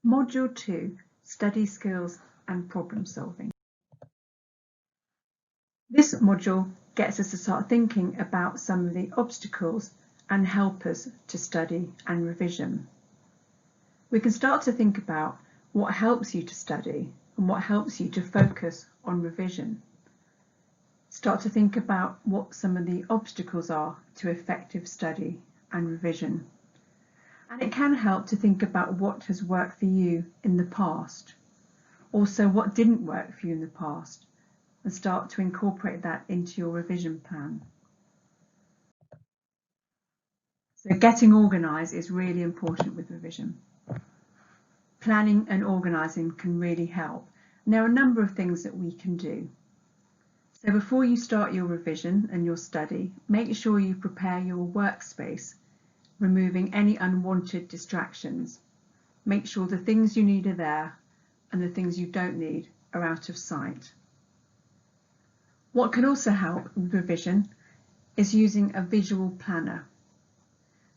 Module 2, Study Skills and Problem Solving. This module gets us to start thinking about some of the obstacles and helpers to study and revision. We can start to think about what helps you to study and what helps you to focus on revision. Start to think about what some of the obstacles are to effective study and revision. And it can help to think about what has worked for you in the past. Also, what didn't work for you in the past, and start to incorporate that into your revision plan. So getting organised is really important with revision. Planning and organising can really help. And there are a number of things that we can do. So before you start your revision and your study, make sure you prepare your workspace, removing any unwanted distractions. Make sure the things you need are there and the things you don't need are out of sight. What can also help with revision is using a visual planner.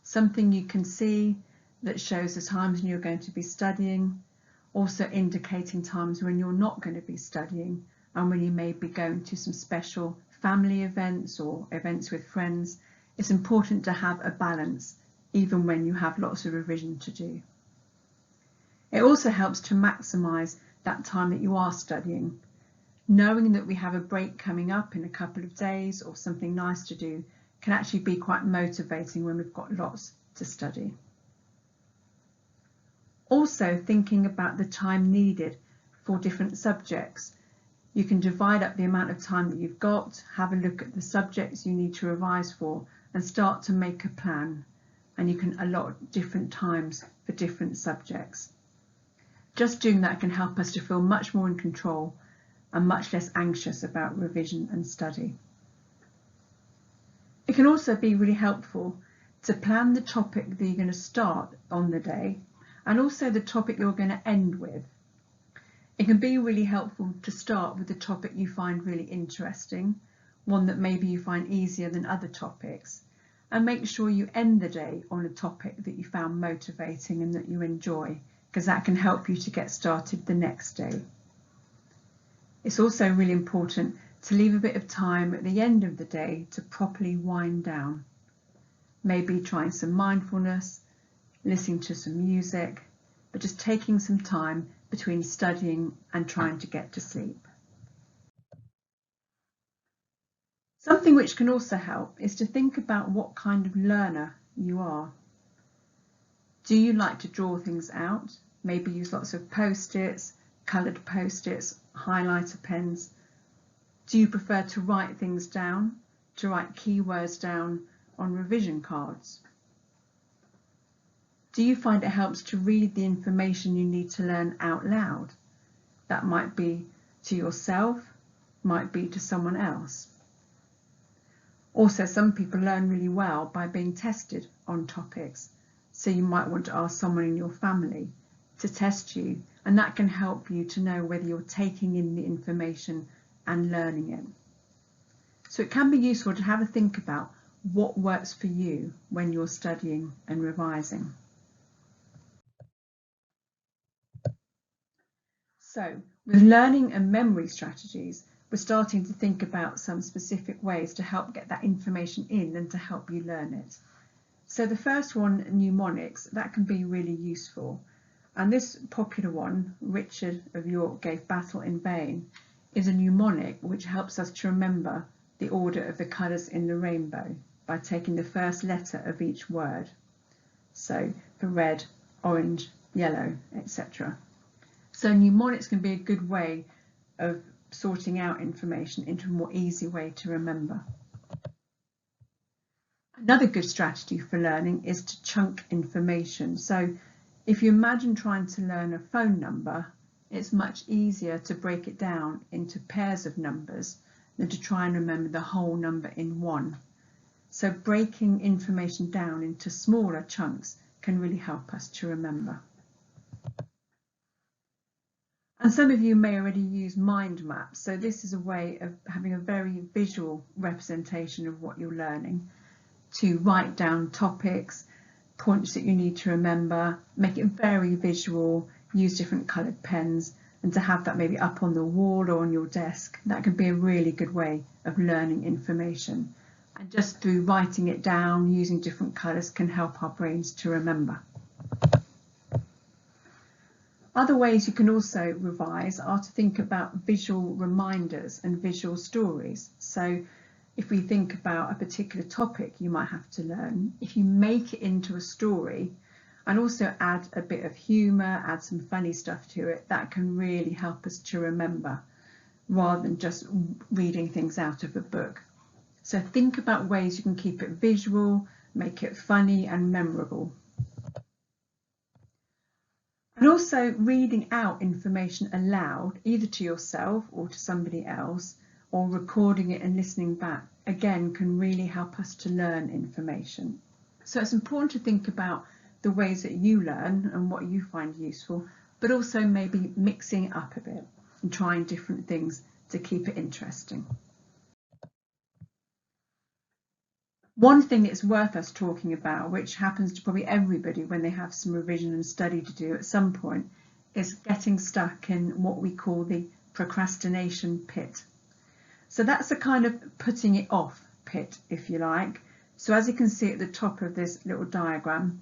Something you can see that shows the times when you're going to be studying, also indicating times when you're not going to be studying and when you may be going to some special family events or events with friends. It's important to have a balance even when you have lots of revision to do. It also helps to maximise that time that you are studying. Knowing that we have a break coming up in a couple of days or something nice to do can actually be quite motivating when we've got lots to study. Also thinking about the time needed for different subjects. You can divide up the amount of time that you've got, have a look at the subjects you need to revise for and start to make a plan. And you can allot different times for different subjects. Just doing that can help us to feel much more in control and much less anxious about revision and study. It can also be really helpful to plan the topic that you're going to start on the day and also the topic you're going to end with. It can be really helpful to start with the topic you find really interesting, one that maybe you find easier than other topics, and make sure you end the day on a topic that you found motivating and that you enjoy, because that can help you to get started the next day. It's also really important to leave a bit of time at the end of the day to properly wind down. Maybe trying some mindfulness, listening to some music, but just taking some time between studying and trying to get to sleep. Something which can also help is to think about what kind of learner you are. Do you like to draw things out? Maybe use lots of post-its, coloured post-its, highlighter pens. Do you prefer to write things down, to write keywords down on revision cards? Do you find it helps to read the information you need to learn out loud? That might be to yourself, might be to someone else. Also, some people learn really well by being tested on topics. So you might want to ask someone in your family to test you, and that can help you to know whether you're taking in the information and learning it. So it can be useful to have a think about what works for you when you're studying and revising. So with learning and memory strategies, we're starting to think about some specific ways to help get that information in and to help you learn it. So the first one, mnemonics, that can be really useful. And this popular one, Richard of York gave battle in vain, is a mnemonic which helps us to remember the order of the colours in the rainbow by taking the first letter of each word. So for red, orange, yellow, etc. So mnemonics can be a good way of sorting out information into a more easy way to remember. Another good strategy for learning is to chunk information. So if you imagine trying to learn a phone number, it's much easier to break it down into pairs of numbers than to try and remember the whole number in one. So breaking information down into smaller chunks can really help us to remember. And some of you may already use mind maps. So this is a way of having a very visual representation of what you're learning, to write down topics, points that you need to remember, make it very visual, use different coloured pens, and to have that maybe up on the wall or on your desk. That can be a really good way of learning information. And just through writing it down, using different colours can help our brains to remember. Other ways you can also revise are to think about visual reminders and visual stories. So if we think about a particular topic you might have to learn, if you make it into a story and also add a bit of humour, add some funny stuff to it, that can really help us to remember rather than just reading things out of a book. So think about ways you can keep it visual, make it funny and memorable. And also reading out information aloud, either to yourself or to somebody else, or recording it and listening back, again, can really help us to learn information. So it's important to think about the ways that you learn and what you find useful, but also maybe mixing it up a bit and trying different things to keep it interesting. One thing that's worth us talking about, which happens to probably everybody when they have some revision and study to do at some point, is getting stuck in what we call the procrastination pit. So that's a kind of putting it off pit, if you like. So as you can see at the top of this little diagram,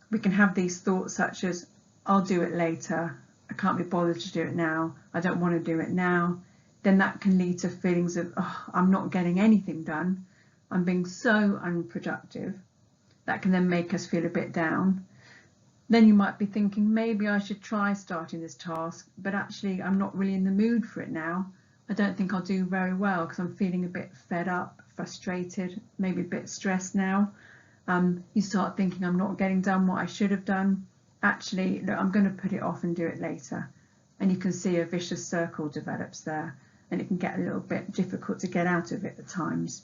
we can have these thoughts such as, I'll do it later, I can't be bothered to do it now, I don't want to do it now. Then that can lead to feelings of, oh, I'm not getting anything done, I'm being so unproductive. That can then make us feel a bit down. Then you might be thinking, maybe I should try starting this task, but actually I'm not really in the mood for it now. I don't think I'll do very well because I'm feeling a bit fed up, frustrated, maybe a bit stressed now. You start thinking, I'm not getting done what I should have done. Actually, look, I'm going to put it off and do it later. And you can see a vicious circle develops there, and it can get a little bit difficult to get out of it at times.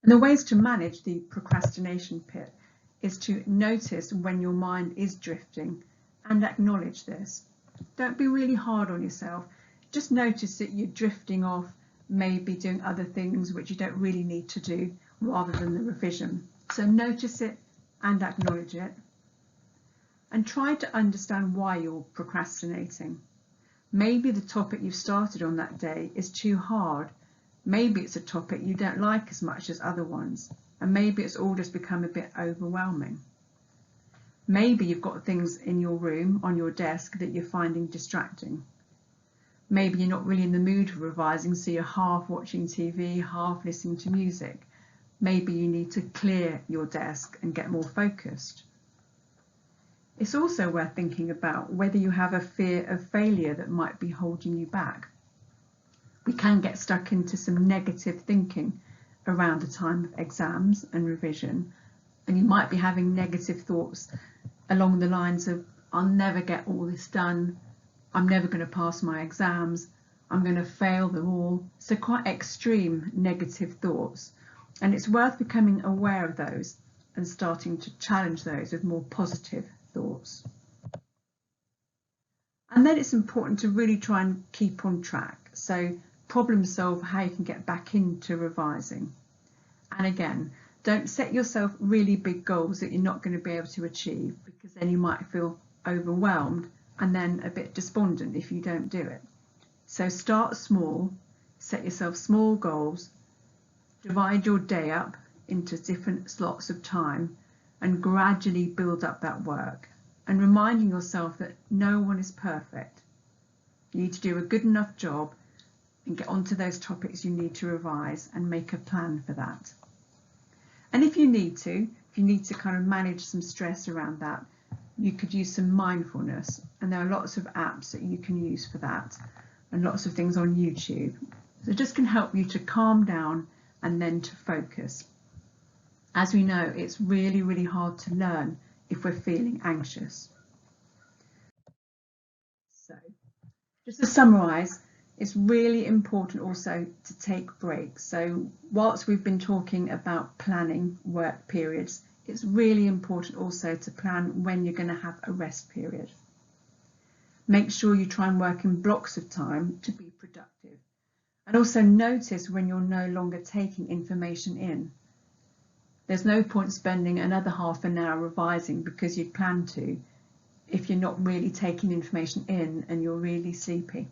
And the ways to manage the procrastination pit is to notice when your mind is drifting and acknowledge this. Don't be really hard on yourself. Just notice that you're drifting off, maybe doing other things which you don't really need to do rather than the revision. So notice it and acknowledge it. And try to understand why you're procrastinating. Maybe the topic you've started on that day is too hard. Maybe it's a topic you don't like as much as other ones, and maybe it's all just become a bit overwhelming. Maybe you've got things in your room, on your desk, that you're finding distracting. Maybe you're not really in the mood for revising, so you're half watching TV, half listening to music. Maybe you need to clear your desk and get more focused. It's also worth thinking about whether you have a fear of failure that might be holding you back. We can get stuck into some negative thinking around the time of exams and revision, and you might be having negative thoughts along the lines of, I'll never get all this done, I'm never going to pass my exams, I'm going to fail them all. So quite extreme negative thoughts, and it's worth becoming aware of those and starting to challenge those with more positive thoughts. And then it's important to really try and keep on track. So problem solve how you can get back into revising. And again, don't set yourself really big goals that you're not going to be able to achieve, because then you might feel overwhelmed and then a bit despondent if you don't do it. So start small, set yourself small goals, divide your day up into different slots of time and gradually build up that work, and reminding yourself that no one is perfect. You need to do a good enough job and get onto those topics you need to revise and make a plan for that. And if you need to kind of manage some stress around that, you could use some mindfulness, and there are lots of apps that you can use for that and lots of things on YouTube. So it just can help you to calm down and then to focus. As we know, it's really, really hard to learn if we're feeling anxious. So just to summarise, it's really important also to take breaks. So whilst we've been talking about planning work periods, it's really important also to plan when you're going to have a rest period. Make sure you try and work in blocks of time to be productive. And also notice when you're no longer taking information in. There's no point spending another half an hour revising because you'd planned to, if you're not really taking information in and you're really sleepy.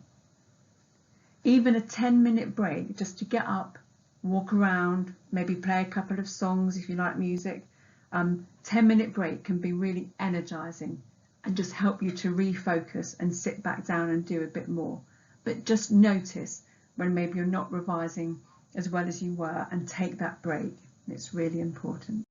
Even a 10-minute break, just to get up, walk around, maybe play a couple of songs if you like music. 10-minute break can be really energizing and just help you to refocus and sit back down and do a bit more. But just notice when maybe you're not revising as well as you were and take that break. It's really important.